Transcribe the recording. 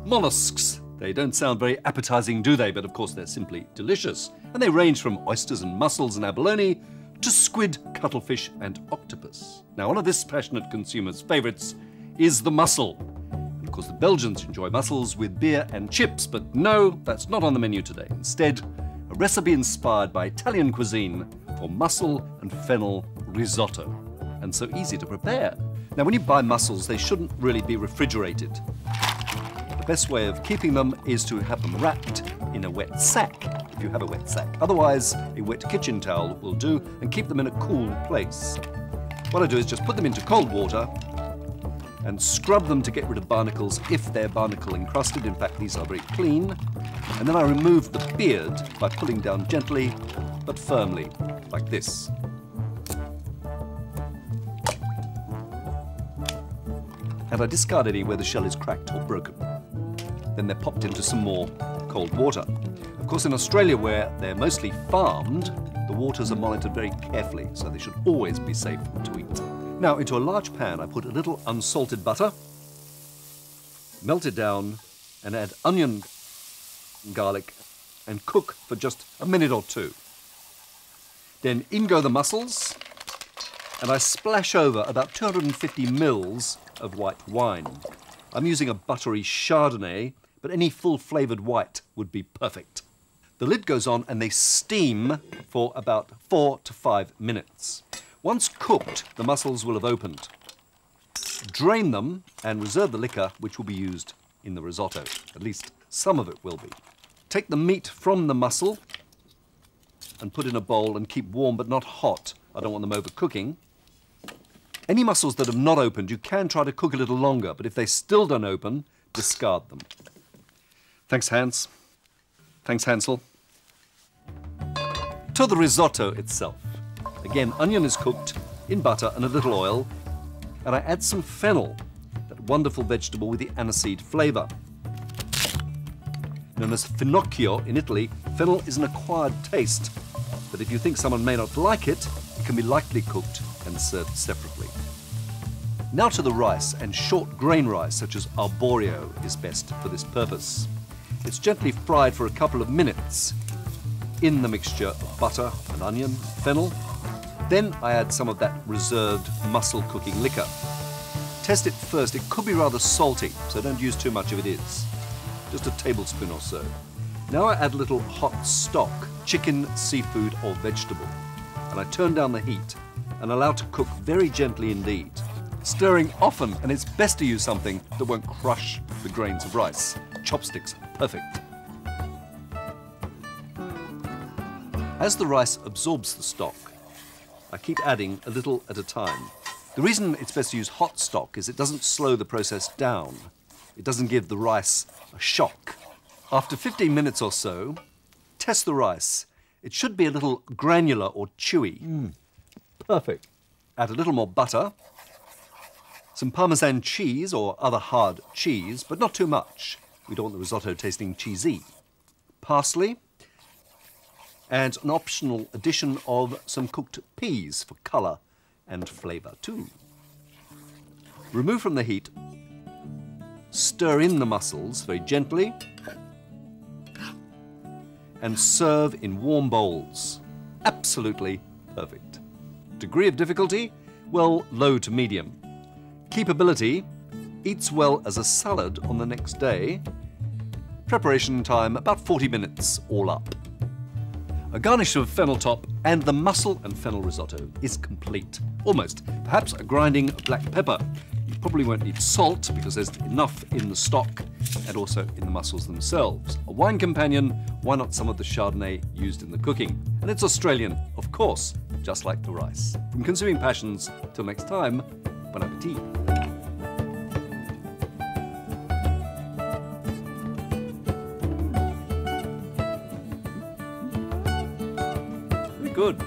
Mollusks. They don't sound very appetizing, do they? But of course they're simply delicious. And they range from oysters and mussels and abalone to squid, cuttlefish and octopus. Now, one of this passionate consumer's favourites is the mussel. And of course the Belgians enjoy mussels with beer and chips, but no, that's not on the menu today. Instead, a recipe inspired by Italian cuisine for mussel and fennel risotto. And so easy to prepare. Now, when you buy mussels, they shouldn't really be refrigerated. The best way of keeping them is to have them wrapped in a wet sack, if you have a wet sack. Otherwise, a wet kitchen towel will do, and keep them in a cool place. What I do is just put them into cold water and scrub them to get rid of barnacles if they're barnacle encrusted. In fact, these are very clean. And then I remove the beard by pulling down gently but firmly, like this. And I discard any where the shell is cracked or broken. Then they're popped into some more cold water. Of course, in Australia, where they're mostly farmed, the waters are monitored very carefully, so they should always be safe to eat. Now, into a large pan, I put a little unsalted butter, melt it down, and add onion and garlic, and cook for just a minute or two. Then in go the mussels, and I splash over about 250 mils of white wine. I'm using a buttery Chardonnay, but any full-flavoured white would be perfect. The lid goes on and they steam for about 4 to 5 minutes. Once cooked, the mussels will have opened. Drain them and reserve the liquor, which will be used in the risotto. At least some of it will be. Take the meat from the mussel and put in a bowl and keep warm but not hot. I don't want them overcooking. Any mussels that have not opened, you can try to cook a little longer, but if they still don't open, discard them. Thanks, Hans. Thanks, Hansel. To the risotto itself. Again, onion is cooked in butter and a little oil, and I add some fennel, that wonderful vegetable with the aniseed flavour. Known as finocchio in Italy, fennel is an acquired taste, but if you think someone may not like it, it can be lightly cooked and served separately. Now to the rice, and short grain rice such as Arborio is best for this purpose. It's gently fried for a couple of minutes in the mixture of butter and onion, fennel. Then I add some of that reserved mussel cooking liquor. Test it first. It could be rather salty, so don't use too much if it is. Just a tablespoon or so. Now I add a little hot stock, chicken, seafood or vegetable, and I turn down the heat and allow to cook very gently indeed. Stirring often, and it's best to use something that won't crush the grains of rice. Chopsticks, perfect. As the rice absorbs the stock, I keep adding a little at a time. The reason it's best to use hot stock is it doesn't slow the process down. It doesn't give the rice a shock. After 15 minutes or so, test the rice. It should be a little granular or chewy. Perfect. Add a little more butter, some parmesan cheese or other hard cheese, but not too much. We don't want the risotto tasting cheesy. Parsley, and an optional addition of some cooked peas for colour and flavour too. Remove from the heat, stir in the mussels very gently, and serve in warm bowls. Absolutely perfect. Degree of difficulty? Well, low to medium. Keepability? Eats well as a salad on the next day. Preparation time, about 40 minutes, all up. A garnish of fennel top and the mussel and fennel risotto is complete. Almost. Perhaps a grinding of black pepper. You probably won't need salt because there's enough in the stock and also in the mussels themselves. A wine companion, why not some of the Chardonnay used in the cooking? And it's Australian, of course, just like the rice. From Consuming Passions, till next time, bon appetit. Good.